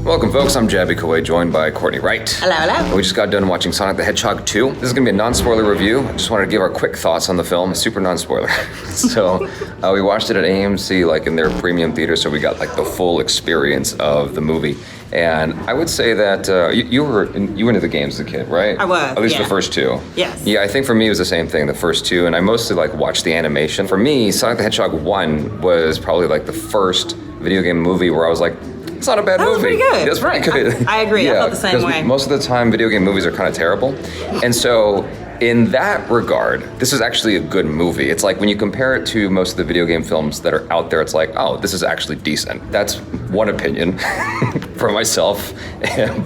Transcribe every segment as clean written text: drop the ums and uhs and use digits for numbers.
Welcome, folks. I'm Jaby Koay, joined by Courtney Wright. Hello, hello. We just got done watching Sonic the Hedgehog 2. This is going to be a non-spoiler review. I just wanted to give our quick thoughts on the film, super non-spoiler. So we watched it at AMC, like in their premium theater, so we got like the full experience of the movie. And I would say that you were into the games as a kid, right? I was, at least the first two. Yes. Yeah, I think for me it was the same thing, the first two, and I mostly like watched the animation. For me, Sonic the Hedgehog 1 was probably like the first video game movie where I was like, it's not a bad movie. That was pretty good. It's pretty good. I agree. Yeah, I felt the same way. Most of the time, video game movies are kind of terrible. And so, in that regard, this is actually a good movie. It's like when you compare it to most of the video game films that are out there, it's like, oh, this is actually decent. That's one opinion for myself.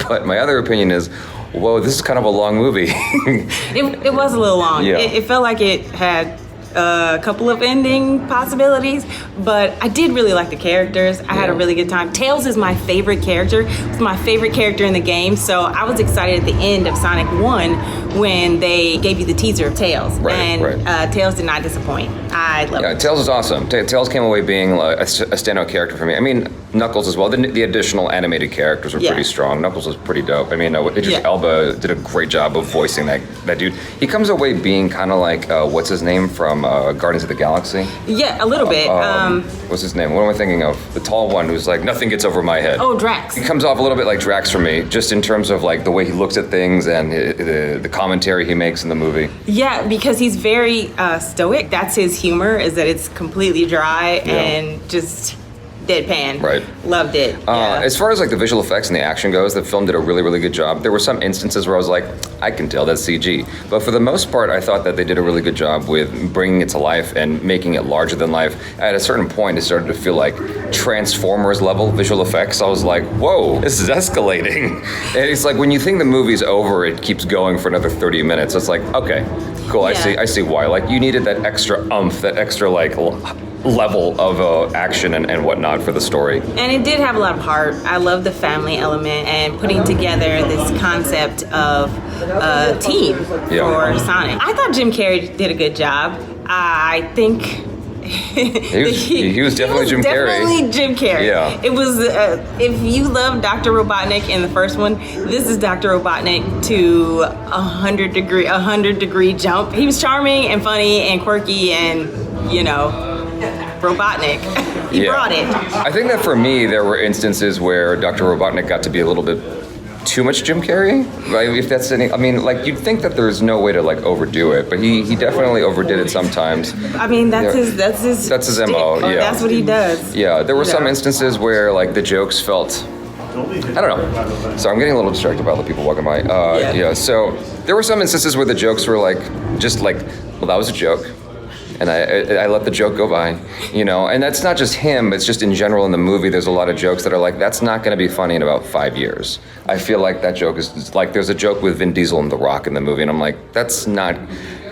But my other opinion is, whoa, this is kind of a long movie. It was a little long. Yeah. It felt like it had a couple of ending possibilities, but I did really like the characters. I had a really good time. Tails is my favorite character. It's my favorite character in the game, so I was excited at the end of Sonic 1 when they gave you the teaser of Tails. And Tails did not disappoint. I love it. Tails is awesome. Tails came away being a standout character for me. I mean, Knuckles as well. The additional animated characters were pretty strong. Knuckles was pretty dope. I mean, Elba did a great job of voicing that dude. He comes away being kind of like, what's his name from Guardians of the Galaxy? Yeah, a little bit. What's his name? What am I thinking of? The tall one who's like, nothing gets over my head. Oh, Drax. He comes off a little bit like Drax for me, just in terms of like the way he looks at things and the commentary he makes in the movie. Yeah, because he's very stoic. That's his humor, is that it's completely dry and just deadpan. Right. Loved it. As far as like the visual effects and the action goes, the film did a really, really good job. There were some instances where I was like, I can tell that's CG. But for the most part, I thought that they did a really good job with bringing it to life and making it larger than life. At a certain point, it started to feel like Transformers level visual effects. I was like, whoa, this is escalating. And it's like when you think the movie's over, it keeps going for another 30 minutes. It's like, okay, cool, I see why. Like you needed that extra oomph, that extra like level of action and whatnot for the story. And it did have a lot of heart. I love the family element and putting together this concept of a team for Sonic. I thought Jim Carrey did a good job. I think he was definitely Jim Carrey. Definitely Jim Carrey. Yeah. It was, if you love Dr. Robotnick in the first one, this is Dr. Robotnick to a 100 degree jump. He was charming and funny and quirky and, Robotnick. He brought it. I think that for me, there were instances where Dr. Robotnick got to be a little bit too much Jim Carrey. Right? If that's any, I mean, like you'd think that there's no way to like overdo it, but he definitely overdid it sometimes. I mean, that's his MO. Yeah, that's what he does. Yeah, there were some instances where like the jokes felt, I don't know. So I'm getting a little distracted by all the people walking by. So there were some instances where the jokes were like, just like, well, that was a joke. And I let the joke go by, and that's not just him, it's just in general in the movie, there's a lot of jokes that are like, that's not gonna be funny in about 5 years. I feel like that joke is like, there's a joke with Vin Diesel and The Rock in the movie, and I'm like, that's not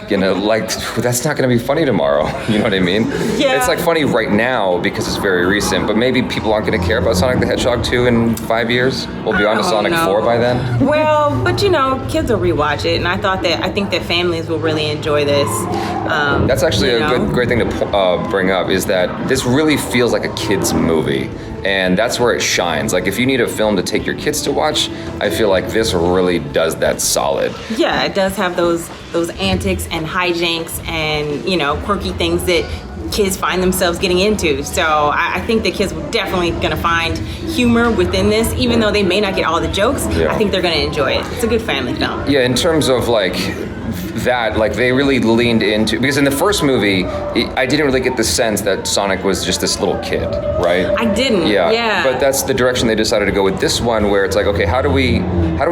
gonna be funny tomorrow. You know what I mean? Yeah. It's like funny right now because it's very recent, but maybe people aren't gonna care about Sonic the Hedgehog 2 in 5 years. We'll be on to Sonic 4 by then. Well, but kids will rewatch it, and I think that families will really enjoy this. That's actually a great thing to bring up, is that this really feels like a kid's movie. And that's where it shines. Like if you need a film to take your kids to watch, I feel like this really does that solid. Yeah, it does have those antics and hijinks and, quirky things that kids find themselves getting into. So I think the kids are definitely going to find humor within this, even though they may not get all the jokes. Yeah. I think they're going to enjoy it. It's a good family film. Yeah, in terms of like that, like they really leaned into, because in the first movie, I didn't really get the sense that Sonic was just this little kid, right? I didn't. Yeah. But that's the direction they decided to go with this one, where it's like, okay, how do we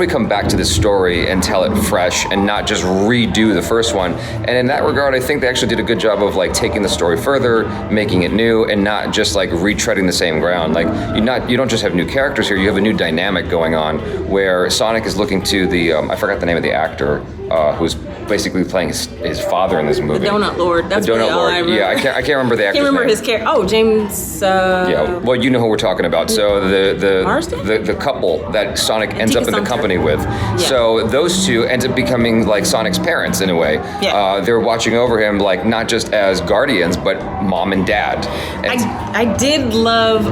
come back to this story and tell it fresh and not just redo the first one? And in that regard, I think they actually did a good job of like taking the story further, making it new, and not just like retreading the same ground. Like you don't just have new characters here, you have a new dynamic going on where Sonic is looking to the I forgot the name of the actor who's basically playing his father in this movie. The Donut Lord. That's the Donut really all Lord. I remember. Yeah, I can't remember the actor's name. I can't remember his character. Oh, James. Yeah, well, you know who we're talking about. So Marsden? the couple that Sonic ends Tika up in the Sumpter. company with. Yeah. So those two end up becoming like Sonic's parents in a way. Yeah. They're watching over him like not just as guardians, but mom and dad. And I did love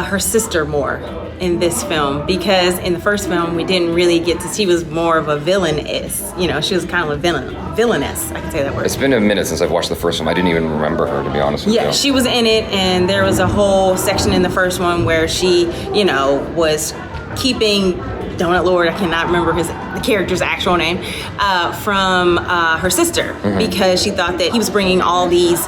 her sister more. in this film, because in the first film we didn't really get to see, she was more of a villainess. You know, she was kind of a villainess. I can say that word. It's been a minute since I've watched the first one. I didn't even remember her, to be honest with you. Yeah, she was in it, and there was a whole section in the first one where she, you know, was keeping Donut Lord, I cannot remember the character's actual name, from her sister, because she thought that he was bringing all these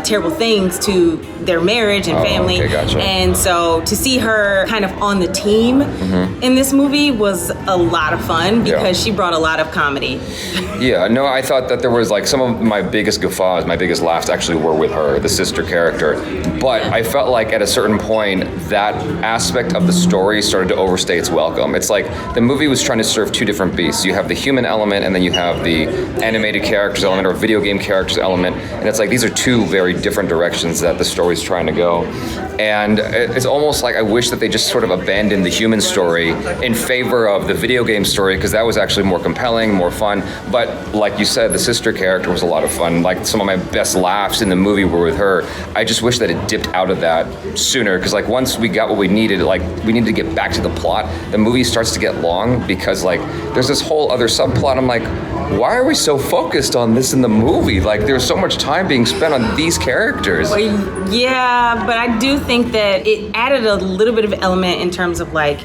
terrible things to their marriage and family. Okay, gotcha. And so to see her kind of on the team in this movie was a lot of fun, because she brought a lot of comedy. Yeah, no, I thought that there was like some of my biggest guffaws, my biggest laughs actually were with her, the sister character. But I felt like at a certain point, that aspect of the story started to overstay its welcome. It's like the movie was trying to serve two different beasts. You have the human element, and then you have the animated characters element or video game characters element. And it's like these are two very different directions that the story's trying to go. And it's almost like I wish that they just sort of abandoned the human story in favor of the video game story, because that was actually more compelling, more fun. But like you said, the sister character was a lot of fun. Like some of my best laughs in the movie were with her. I just wish that it dipped out of that sooner, because like once we got what we needed, like we needed to get back to the plot. The movie starts to get long because like there's this whole other subplot. I'm like, why are we so focused on this in the movie? Like there's so much time being spent on these characters. Well, yeah, but I do think that it added a little bit of element in terms of like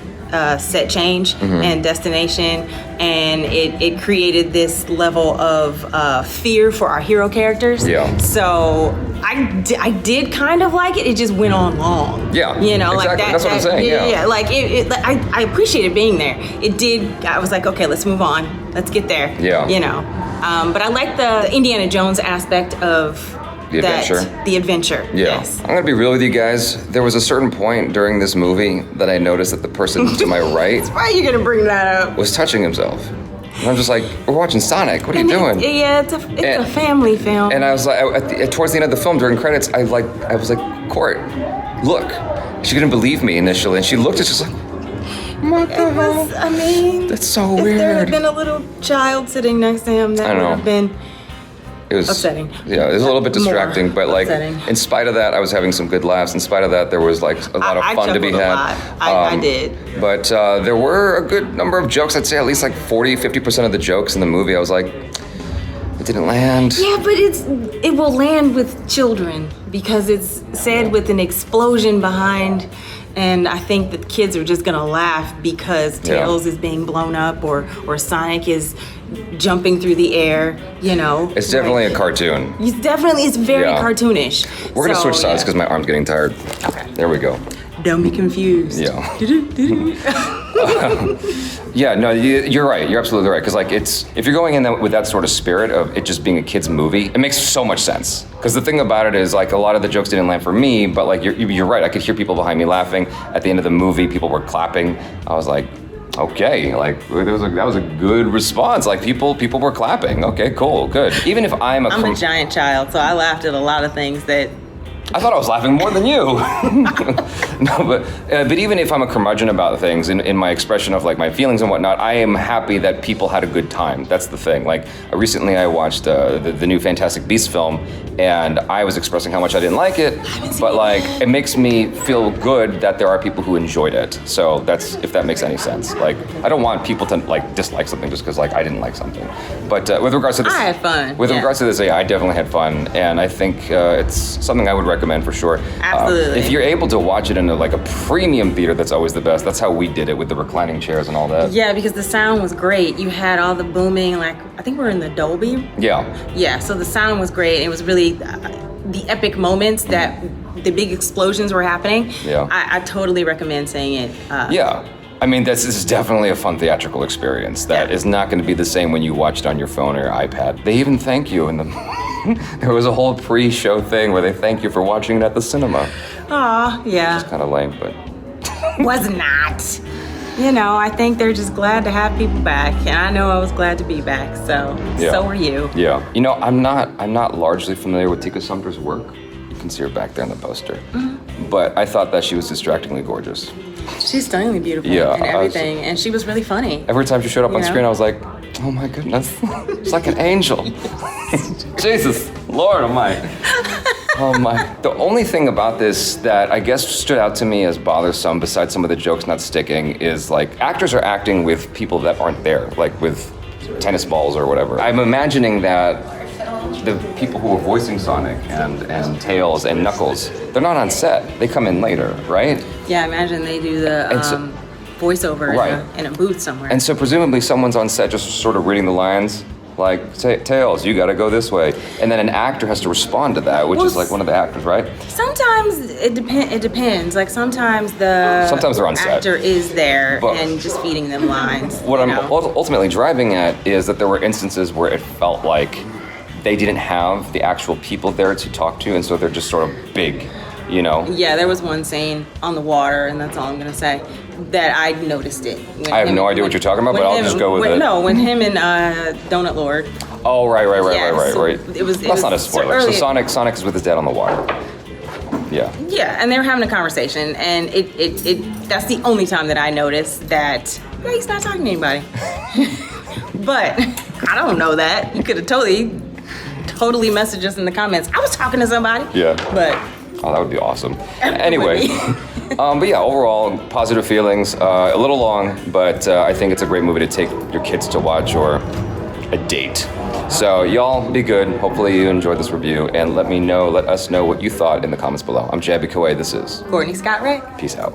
set change and destination, and it created this level of fear for our hero characters. Yeah. So I did kind of like it. It just went on long. Yeah. You know, exactly. like that. That's what I'm saying. Yeah. Like I appreciated being there. It did. I was like, okay, let's move on. Let's get there. Yeah. You know, but I like the Indiana Jones aspect of The adventure. The adventure. Yeah. Yes. I'm gonna be real with you guys. There was a certain point during this movie that I noticed that the person to my right Why are you gonna bring that up? was touching himself. And I'm just like, we're watching Sonic. What are you doing? It's a family film. And I was like, towards the end of the film, during credits, I was like, Court, look. She didn't believe me initially, and she looked at just like, what the hell? I mean, That's so if weird. there had been a little child sitting next to him, that would have been It was upsetting. Yeah, it was a little bit distracting, but like, upsetting. in spite of that, I was having some good laughs. In spite of that, there was like a lot of fun to be had. I did. But there were a good number of jokes. I'd say at least like 40-50% of the jokes in the movie, I was like, it didn't land. Yeah, but it will land with children because it's said with an explosion behind. And I think that kids are just gonna laugh because Tails is being blown up or Sonic is jumping through the air, you know. It's definitely a cartoon. It's very cartoonish. We're gonna switch sides because my arm's getting tired. Okay. There we go. Don't be confused. Yeah. Yeah, no, you're right. You're absolutely right. Because like, if you're going in with that sort of spirit of it just being a kid's movie, it makes so much sense. Because the thing about it is like a lot of the jokes didn't land for me, but like you're right. I could hear people behind me laughing. At the end of the movie, people were clapping. I was like, okay, like that was a good response. Like people were clapping. Okay, cool, good. Even if I'm a giant child, so I laughed at a lot of things that. I thought I was laughing more than you. No, but even if I'm a curmudgeon about things in my expression of like my feelings and whatnot, I am happy that people had a good time. That's the thing. Like recently I watched the new Fantastic Beasts film, and I was expressing how much I didn't like it, but like it makes me feel good that there are people who enjoyed it. So that's, if that makes any sense. Like I don't want people to like dislike something just because like I didn't like something. But with regards to this, I had fun. With regards to this, yeah, I definitely had fun, and I think it's something I would recommend for sure. Absolutely. If you're able to watch it in like a premium theater, that's always the best. That's how we did it with the reclining chairs and all that. Yeah, because the sound was great. You had all the booming, like I think we're in the Dolby. Yeah. Yeah, so the sound was great. It was really the epic moments that the big explosions were happening. Yeah. I totally recommend seeing it. Yeah. I mean, this is definitely a fun theatrical experience that is not going to be the same when you watch it on your phone or your iPad. They even thank you in the... There was a whole pre-show thing where they thank you for watching it at the cinema. Aw, yeah. It's kind of lame, but... Was not. You know, I think they're just glad to have people back, and I know I was glad to be back, so were you. Yeah. You know, I'm not largely familiar with Tika Sumpter's work. You can see her back there in the poster. Mm-hmm. But I thought that she was distractingly gorgeous. She's stunningly beautiful and everything, and she was really funny. Every time she showed up on screen, I was like, oh my goodness, it's like an angel. Jesus, Lord almighty. Oh my. The only thing about this that I guess stood out to me as bothersome, besides some of the jokes not sticking, is like actors are acting with people that aren't there, like with tennis balls or whatever. I'm imagining that the people who are voicing Sonic and Tails and Knuckles, they're not on set. They come in later, right? Yeah, I imagine they do the voiceover Right. in a booth somewhere. And so presumably someone's on set just sort of reading the lines, like, Tails, you gotta go this way. And then an actor has to respond to that, which is like one of the actors, right? Sometimes it depends. Like sometimes Sometimes they're on set. actor is there But- and just feeding them lines. What you I'm know? ultimately driving at is that there were instances where it felt like they didn't have the actual people there to talk to, and so they're just sort of big, you know? Yeah, there was one scene on the water, and that's all I'm gonna say, that I noticed it. When I have no idea what you're talking about, but I'll just go with it. No, when him and Donut Lord. Oh, right. Yeah, so Right. it was That's not a spoiler. So early. Sonic is with his dad on the water. Yeah. Yeah, and they were having a conversation, and it that's the only time that I noticed that he's not talking to anybody. But I don't know that. You could have totally messaged us in the comments. I was talking to somebody. Yeah. But Oh, that would be awesome. Anyway, but yeah, overall, positive feelings. A little long, but I think it's a great movie to take your kids to watch or a date. So y'all be good. Hopefully you enjoyed this review, and let us know what you thought in the comments below. I'm Jaby Koay. This is Courtney Scott Ray. Peace out.